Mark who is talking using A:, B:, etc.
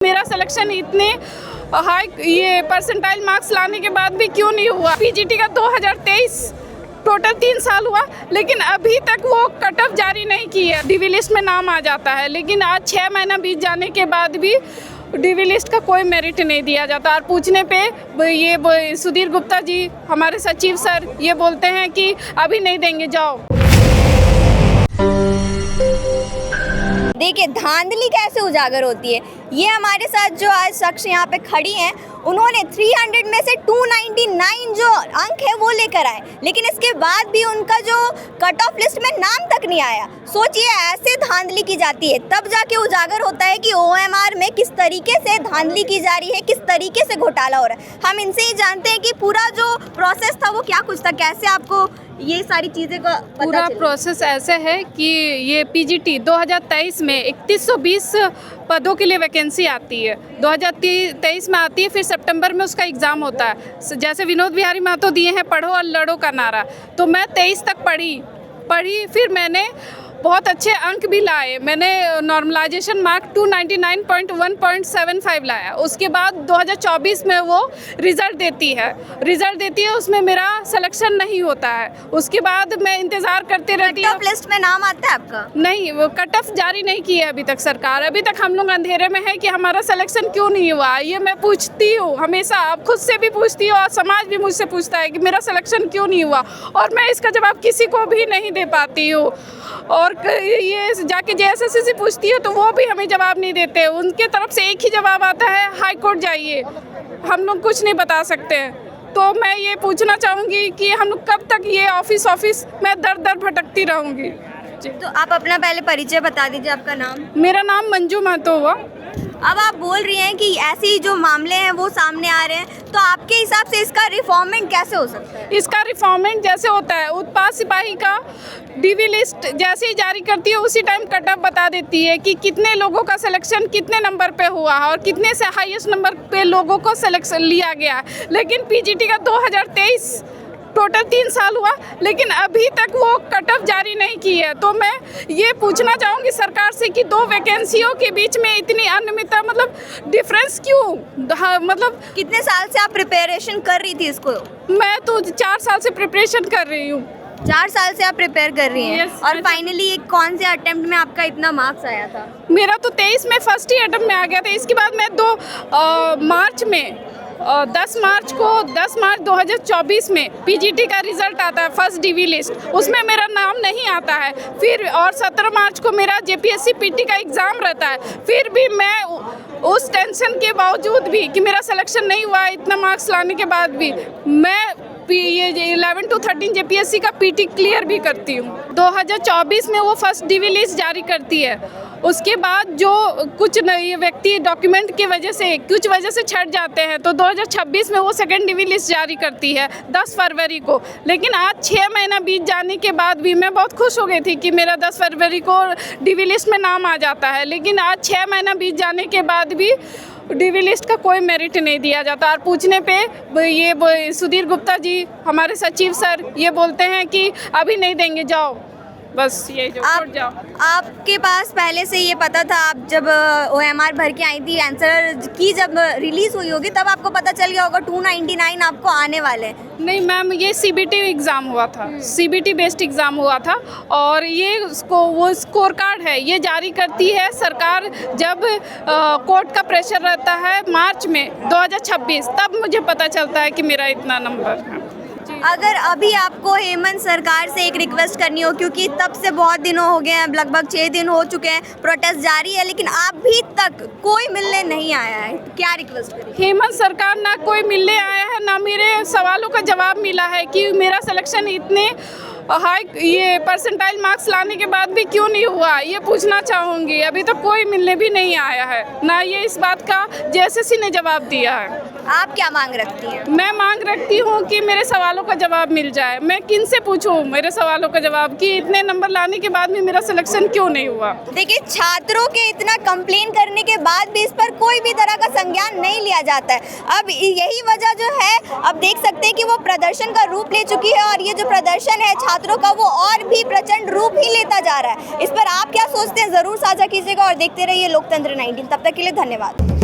A: मेरा सिलेक्शन इतने हाई ये परसेंटाइल मार्क्स लाने के बाद भी क्यों नहीं हुआ। पीजीटी का 2023 टोटल 3 साल हुआ, लेकिन अभी तक वो कट ऑफ जारी नहीं की है। डीवी लिस्ट में नाम आ जाता है, लेकिन आज 6 महीना बीत जाने के बाद भी डीवी लिस्ट का कोई मेरिट नहीं दिया जाता। और पूछने पे ये सुधीर गुप्ता जी हमारे सचिव सर ये बोलते हैं कि अभी नहीं देंगे, जाओ।
B: देखिए धांधली कैसे उजागर होती है। ये हमारे साथ जो आज शख्स यहाँ पे खड़ी हैं, उन्होंने 300 में से 299 जो अंक है वो लेकर आए, लेकिन इसके बाद भी उनका जो कट ऑफ लिस्ट में नाम तक नहीं आया। सोचिए ऐसे धांधली की जाती है, तब जाके उजागर होता है कि ओएमआर में किस तरीके से धांधली की जा रही है, किस तरीके से घोटाला हो रहा है। हम इनसे ही जानते हैं कि पूरा जो प्रोसेस था वो क्या कुछ था, कैसे आपको ये सारी चीज़ें का
A: पूरा प्रोसेस ऐसे है कि ये पीजीटी 2023 में 3120 पदों के लिए वैकेंसी आती है, 2023 में आती है, फिर सितंबर में उसका एग्ज़ाम होता है। जैसे विनोद बिहारी महतो दिए हैं पढ़ो और लड़ो का नारा, तो मैं 23 तक पढ़ी, फिर मैंने बहुत अच्छे अंक भी लाए। मैंने नॉर्मलाइजेशन मार्क 299.1.75 लाया। उसके बाद 2024 में वो रिज़ल्ट देती है, उसमें मेरा सिलेक्शन नहीं होता है। उसके बाद मैं इंतज़ार करते रहती हूँ।
B: कट ऑफ लिस्ट में नाम आता है आपका?
A: नहीं, वो कट ऑफ जारी नहीं की है अभी तक सरकार। अभी तक हम लोग अंधेरे में है कि हमारा सिलेक्शन क्यों नहीं हुआ। ये मैं पूछती हूँ हमेशा, आप खुद से भी पूछती हूँ और समाज भी मुझसे पूछता है कि मेरा सिलेक्शन क्यों नहीं हुआ, और मैं इसका जवाब किसी को भी नहीं दे पाती हूँ। और ये जाके जेएसएससी से पूछती है तो वो भी हमें जवाब नहीं देते। उनके तरफ से एक ही जवाब आता है, हाई कोर्ट जाइए, हम लोग कुछ नहीं बता सकते हैं। तो मैं ये पूछना चाहूँगी कि हम लोग कब तक ये ऑफिस मैं दर भटकती रहूँगी।
B: तो आप अपना पहले परिचय बता दीजिए, आपका नाम?
A: मेरा नाम मंजू महतो हुआ।
B: अब आप बोल रही हैं कि ऐसे ही जो मामले हैं वो सामने आ रहे हैं, तो आपके हिसाब से इसका रिफॉर्मेंट कैसे हो सकता है?
A: इसका रिफॉर्मेंट जैसे होता है, उत्पाद सिपाही का डीवी लिस्ट जैसे ही जारी करती है उसी टाइम कट ऑफ बता देती है कि कितने लोगों का सिलेक्शन कितने नंबर पे हुआ और कितने से हाईएस्ट नंबर पे लोगों को सिलेक्शन लिया गया। लेकिन पीजीटी का 2023 टोटल 3 साल हुआ, लेकिन अभी तक वो कट ऑफ जारी नहीं की है। तो मैं ये पूछना चाहूँगी सरकार से कि 2 वैकेंसियों के बीच में इतनी अनियमितता, मतलब डिफरेंस क्यों? मतलब
B: कितने साल से आप प्रिपरेशन कर रही थी इसको?
A: मैं तो 4 साल से प्रिपरेशन कर रही हूँ।
B: 4 साल से आप प्रिपेयर कर रही हैं?
A: Yes,
B: और फाइनली कौन से अटेम्प्ट में आपका इतना मार्क्स आया था?
A: मेरा तो 23 में फर्स्ट ही अटेम्प्ट में आ गया था। इसके बाद मैं 10 मार्च 2024 में पीजीटी का रिजल्ट आता है, फर्स्ट डीवी लिस्ट, उसमें मेरा नाम नहीं आता है। फिर और 17 मार्च को मेरा जेपीएससी पीटी का एग्ज़ाम रहता है। फिर भी मैं उस टेंशन के बावजूद भी कि मेरा सिलेक्शन नहीं हुआ, इतना मार्क्स लाने के बाद भी मैं ये 11 to 13 जेपीएससी का पीटी क्लियर भी करती हूँ। 2024 में वो फर्स्ट डीवी लिस्ट जारी करती है। उसके बाद जो कुछ ये व्यक्ति डॉक्यूमेंट की वजह से कुछ वजह से छट जाते हैं, तो 2026 में वो सेकेंड डीवी लिस्ट जारी करती है 10 फरवरी को। लेकिन आज 6 महीना बीत जाने के बाद भी मैं बहुत खुश हो गई थी कि मेरा 10 फरवरी को डीवी लिस्ट में नाम आ जाता है, लेकिन आज 6 महीना बीत जाने के बाद भी डीवी लिस्ट का कोई मेरिट नहीं दिया जाता। और पूछने पे ये सुधीर गुप्ता जी हमारे सचिव सर ये बोलते हैं कि अभी नहीं देंगे, जाओ, बस ये जो कोर्ट जाओ।
B: आपके पास पहले से ये पता था? आप जब ओएमआर भर के आई थी, आंसर की जब रिलीज हुई होगी तब आपको पता चल गया होगा 299 आपको आने वाले हैं?
A: नहीं मैम, ये सीबीटी एग्ज़ाम हुआ था, सीबीटी बेस्ड एग्ज़ाम हुआ था। और ये वो स्कोर कार्ड है, ये जारी करती है सरकार जब कोर्ट का प्रेशर रहता है मार्च में 2026, तब मुझे पता चलता है कि मेरा इतना नंबर है।
B: अगर अभी आपको हेमंत सरकार से एक रिक्वेस्ट करनी हो, क्योंकि तब से बहुत दिनों हो गए हैं, लगभग 6 दिन हो चुके हैं, प्रोटेस्ट जारी है, लेकिन अभी तक कोई मिलने नहीं आया है, तो क्या रिक्वेस्ट करें?
A: हेमंत सरकार ना कोई मिलने आया है, ना मेरे सवालों का जवाब मिला है कि मेरा सिलेक्शन इतने हाई ये परसेंटाइल मार्क्स लाने के बाद भी क्यों नहीं हुआ। ये पूछना चाहूँगी, अभी तो कोई मिलने भी नहीं आया है, ना ये इस बात का जेएसएससी ने जवाब दिया है।
B: आप क्या मांग रखती हैं?
A: मैं मांग रखती हूँ कि मेरे सवालों का जवाब मिल जाए। मैं किन से पूछूँ मेरे सवालों का जवाब कि इतने नंबर लाने के बाद भी मेरा सिलेक्शन क्यों नहीं हुआ।
B: देखिए छात्रों के इतना कंप्लेन करने के बाद भी इस पर कोई भी तरह का संज्ञान नहीं लिया जाता है। अब यही वजह जो है, अब देख सकते हैं कि वो प्रदर्शन का रूप ले चुकी है, और ये जो प्रदर्शन है छात्रों का वो और भी प्रचंड रूप ही लेता जा रहा है। इस पर आप क्या सोचते हैं, ज़रूर साझा कीजिएगा और देखते रहिए लोकतंत्र 19। तब तक के लिए धन्यवाद।